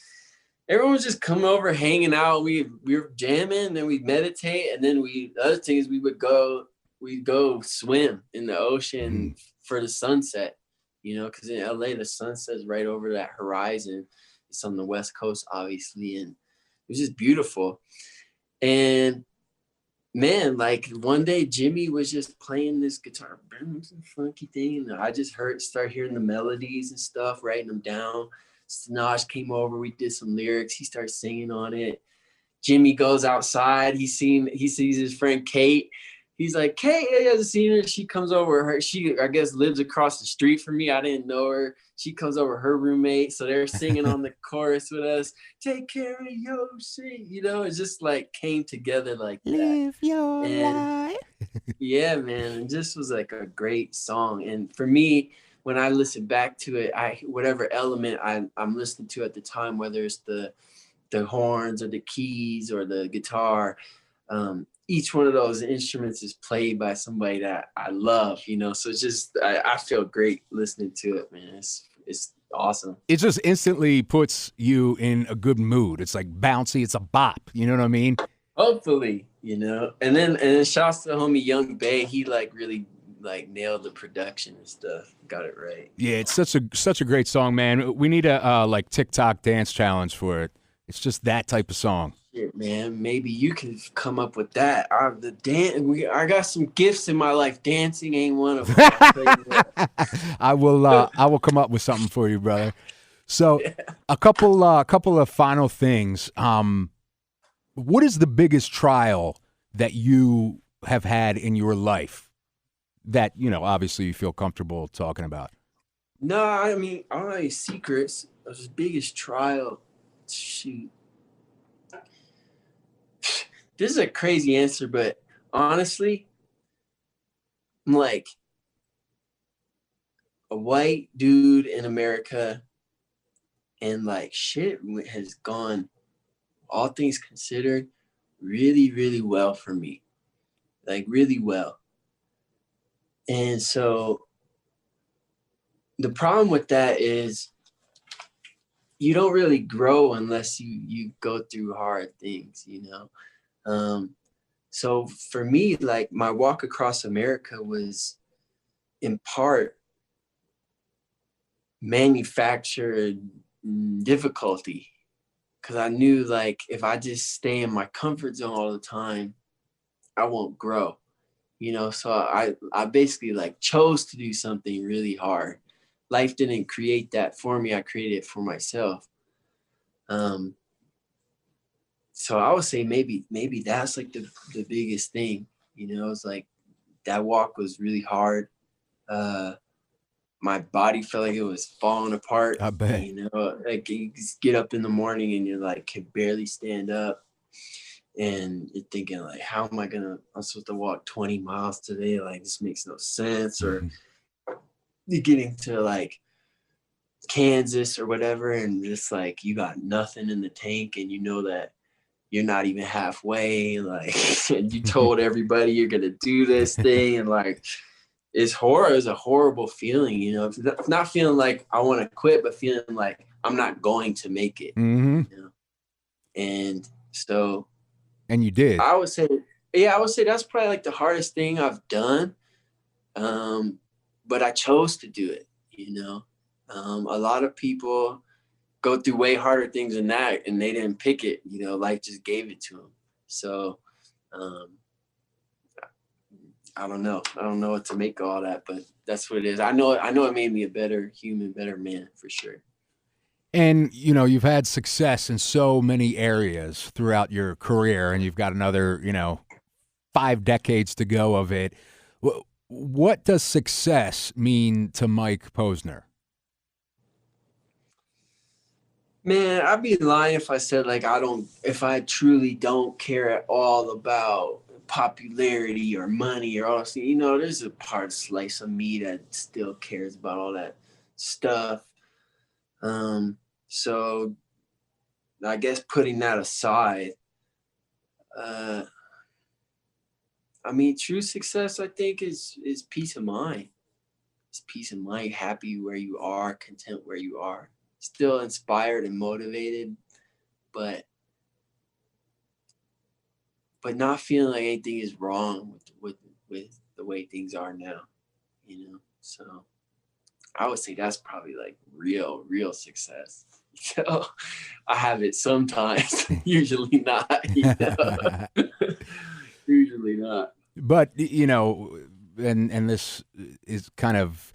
Everyone was just coming over, hanging out. We were jamming, and then we'd meditate, and then the other thing is we'd go swim in the ocean for the sunset, because in LA the sunset's right over that horizon. It's on the West Coast, obviously, and it was just beautiful. And man, one day Jimmy was just playing this guitar, some funky thing, and I just start hearing the melodies and stuff, writing them down. Stanaj came over, we did some lyrics, he starts singing on it. Jimmy goes outside, he sees his friend Kate. He's like, Kate, he hasn't seen her. She comes over, she I guess lives across the street from me. I didn't know her. She comes over, her roommate, so they're singing on the chorus with us. Take care of your shit, it just came together like that. Live your life. Yeah, man, it just was a great song. And for me, when I listen back to it, whatever element I'm listening to at the time, whether it's the horns or the keys or the guitar, each one of those instruments is played by somebody that I love, so it's just, I feel great listening to it, man. It's awesome. It just instantly puts you in a good mood. It's bouncy. It's a bop. You know what I mean? Hopefully, and then shouts to the homie Young Bay. He really nailed the production and stuff. Got it right. Yeah, it's such a great song, man. We need a TikTok dance challenge for it. It's just that type of song. Shit, man. Maybe you can come up with that. I got some gifts in my life. Dancing ain't one of them. I will come up with something for you, brother. So, yeah. a couple of final things. What is the biggest trial that you have had in your life that, obviously you feel comfortable talking about? No, I mean, I don't have any secrets. The biggest trial, shoot. This is a crazy answer, but honestly, I'm like a white dude in America, and like shit has gone, all things considered, really, really well for me. Like really well. And so the problem with that is you don't really grow unless you go through hard things, you know? So for me, like my walk across America was in part manufactured difficulty, because I knew like if I just stay in my comfort zone all the time, I won't grow, you know? So I basically like chose to do something really hard. Life didn't create that for me. I created it for myself. So I would say maybe that's like the biggest thing, you know. It's like that walk was really hard. My body felt like it was falling apart. I bet. You know, like you just get up in the morning and you're like can barely stand up, and you're thinking like, how am I'm supposed to walk 20 miles today? Like this makes no sense. Or you're getting to like Kansas or whatever, and it's like you got nothing in the tank, and you know that you're not even halfway, like, and you told everybody you're gonna do this thing, and like it's a horrible feeling, you know. It's not feeling like I want to quit, but feeling like I'm not going to make it. Mm-hmm. You know? And so, and you did. I would say that's probably like the hardest thing I've done. But I chose to do it, you know. A lot of people go through way harder things than that, and they didn't pick it, you know. Life just gave it to them. So I don't know what to make of all that, but that's what it is. I know it made me a better human, better man, for sure. And, you know, you've had success in so many areas throughout your career, and you've got another, 5 decades to go of it. What does success mean to Mike Posner? Man, I'd be lying if I said like if I truly don't care at all about popularity or money or all this. You know, there's a slice of me that still cares about all that stuff. So I guess putting that aside, I mean, true success, I think, is peace of mind. It's peace of mind, happy where you are, content where you are. Still inspired and motivated, but not feeling like anything is wrong with the way things are now, you know. So I would say that's probably like real success. So I have it sometimes, usually not, you know? Usually not. But, you know, and this is kind of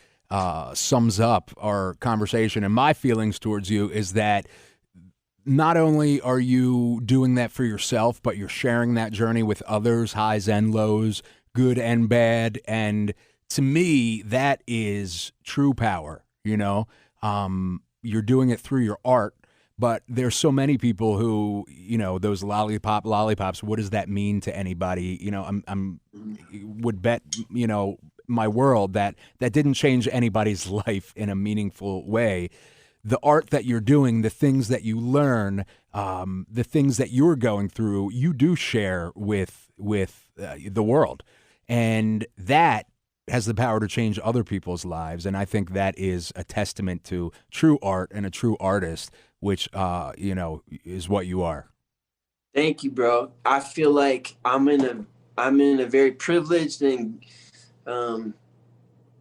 sums up our conversation, and my feelings towards you is that not only are you doing that for yourself, but you're sharing that journey with others, highs and lows, good and bad. And to me, that is true power, you know. You're doing it through your art, but there's so many people who, you know, those lollipops, what does that mean to anybody? You know, I'm would bet, you know, my world that didn't change anybody's life in a meaningful way. The art that you're doing, the things that you learn, the things that you're going through, you do share with the world, and that has the power to change other people's lives. And I think that is a testament to true art and a true artist, which you know, is what you are. Thank you, bro. I feel like I'm in a very privileged and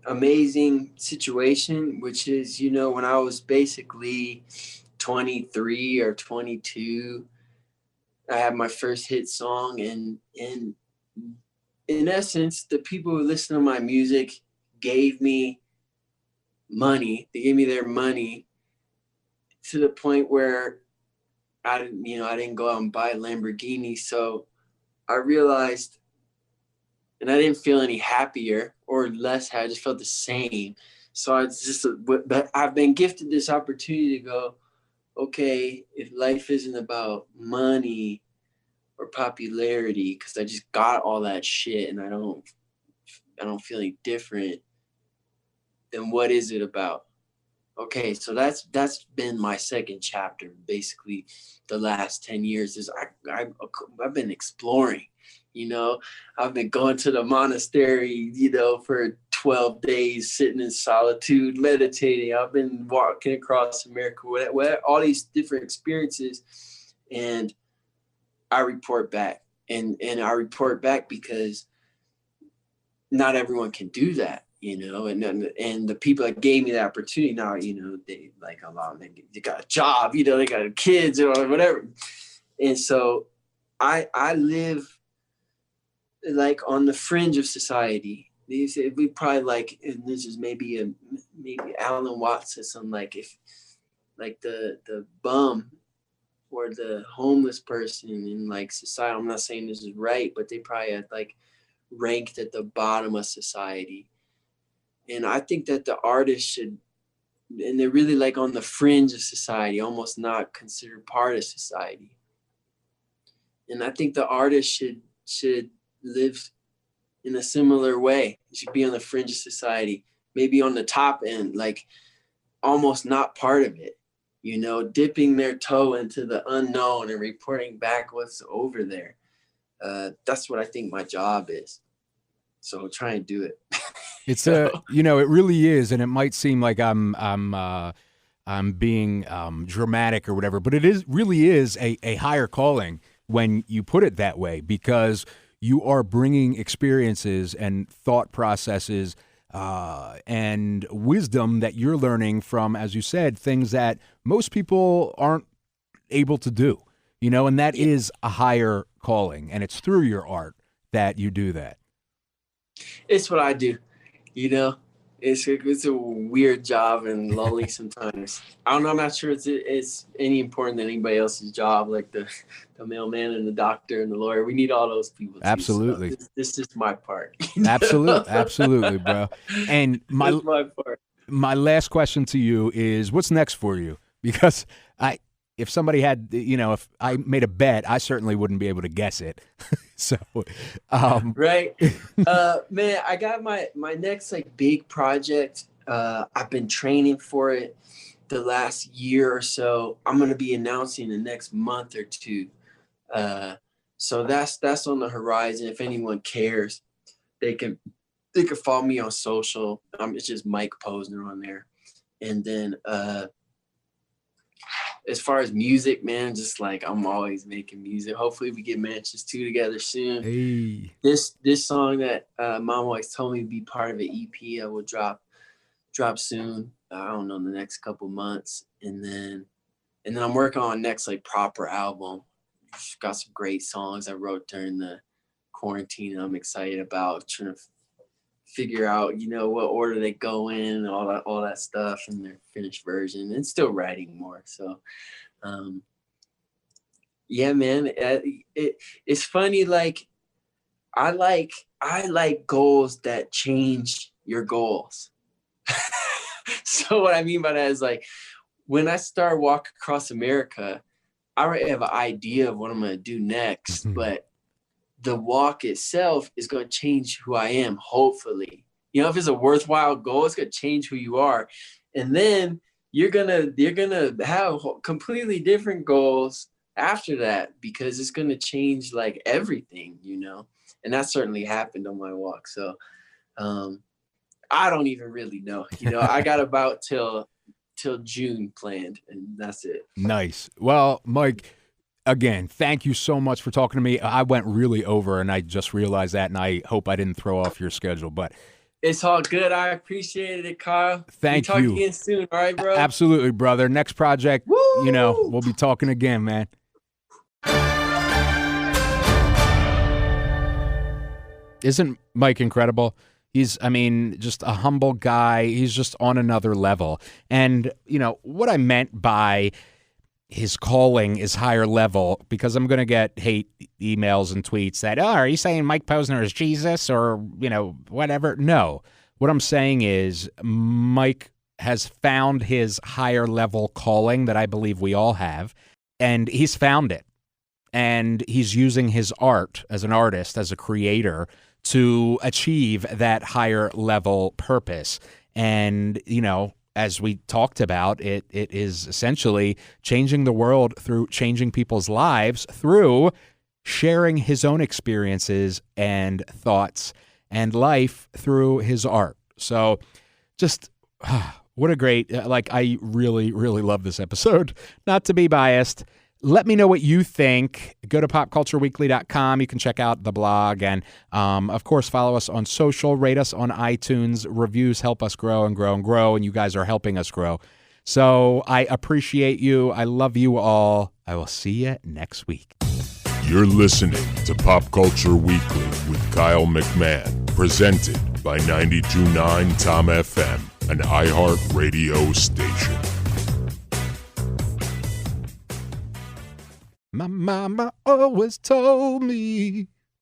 amazing situation, which is, you know, when I was basically 23 or 22, I had my first hit song, and in essence, the people who listen to my music gave me money. They gave me their money to the point where I didn't go out and buy a Lamborghini. So I realized, and I didn't feel any happier or less happy. I just felt the same. So but I've been gifted this opportunity to go, okay, if life isn't about money or popularity, because I just got all that shit and I don't feel any different, then what is it about? Okay, so that's been my second chapter, basically the last 10 years is I've been exploring, you know. I've been going to the monastery, you know, for 12 days, sitting in solitude, meditating. I've been walking across America, all these different experiences, and I report back. And I report back because not everyone can do that. You know, and the people that gave me the opportunity now, you know, they like a lot of them, they got a job, you know, they got kids or whatever. And so I live like on the fringe of society. We probably like, and this is maybe Alan Watts said something like, if like the bum or the homeless person in like society, I'm not saying this is right, but they probably had like ranked at the bottom of society. And I think that the artists should, and they're really like on the fringe of society, almost not considered part of society. And I think the artist should live in a similar way. It should be on the fringe of society, maybe on the top end, like almost not part of it, you know, dipping their toe into the unknown and reporting back what's over there. That's what I think my job is. So try and do it. It's you know, it really is, and it might seem like I'm being dramatic or whatever, but it really is a higher calling when you put it that way, because you are bringing experiences and thought processes and wisdom that you're learning from, as you said, things that most people aren't able to do, you know, and that is a higher calling, and it's through your art that you do that. It's what I do. You know, it's a weird job and lonely sometimes. I don't know. I'm not sure it's any important than anybody else's job, like the mailman and the doctor and the lawyer. We need all those people. Absolutely. So this is my part. Absolutely, bro. And my part. My last question to you is, what's next for you? Because if somebody had, you know, if I made a bet, I certainly wouldn't be able to guess it. So, right. Man, I got my next like big project. I've been training for it the last year or so. I'm going to be announcing the next month or two. So that's on the horizon. If anyone cares, they can follow me on social. It's just Mike Posner on there. And then, as far as music, man, just like I'm always making music. Hopefully we get Mansionz 2 together soon. Hey. This song that Momma Always Told Me be part of an EP I will drop soon. I don't know, in the next couple months. And then I'm working on next like proper album. Got some great songs I wrote during the quarantine and I'm excited about, trying to figure out, you know, what order they go in and all that stuff and their finished version, and still writing more. So yeah, man, it's funny. Like I like goals that change your goals. So what I mean by that is, like, when I start walking across America, I already have an idea of what I'm going to do next, but the walk itself is going to change who I am, hopefully. You know, if it's a worthwhile goal, it's going to change who you are. And then you're going to have completely different goals after that, because it's going to change like everything, you know. And that certainly happened on my walk. So I don't even really know. You know, I got about till June planned, and that's it. Nice. Well, Mike, again, thank you so much for talking to me. I went really over, and I just realized that, and I hope I didn't throw off your schedule, but it's all good. I appreciated it, Kyle. Thank you. Talk again soon, all right, bro? Absolutely, brother. Next project, Woo! You know, we'll be talking again, man. Isn't Mike incredible? He's, I mean, just a humble guy. He's just on another level. And, you know, what I meant by his calling is higher level, because I'm going to get hate emails and tweets that, oh, are you saying Mike Posner is Jesus or, you know, whatever? No. What I'm saying is Mike has found his higher level calling that I believe we all have, and he's found it. And he's using his art as an artist, as a creator, to achieve that higher level purpose. And, you know, as we talked about, it is essentially changing the world through changing people's lives through sharing his own experiences and thoughts and life through his art. So just what a great, I really, really love this episode. Not to be biased. Let me know what you think. Go to popcultureweekly.com. You can check out the blog. And, of course, follow us on social. Rate us on iTunes. Reviews help us grow and grow and grow, and you guys are helping us grow. So I appreciate you. I love you all. I will see you next week. You're listening to Pop Culture Weekly with Kyle McMahon, presented by 92.9 Tom FM, an iHeart radio station. My mama always told me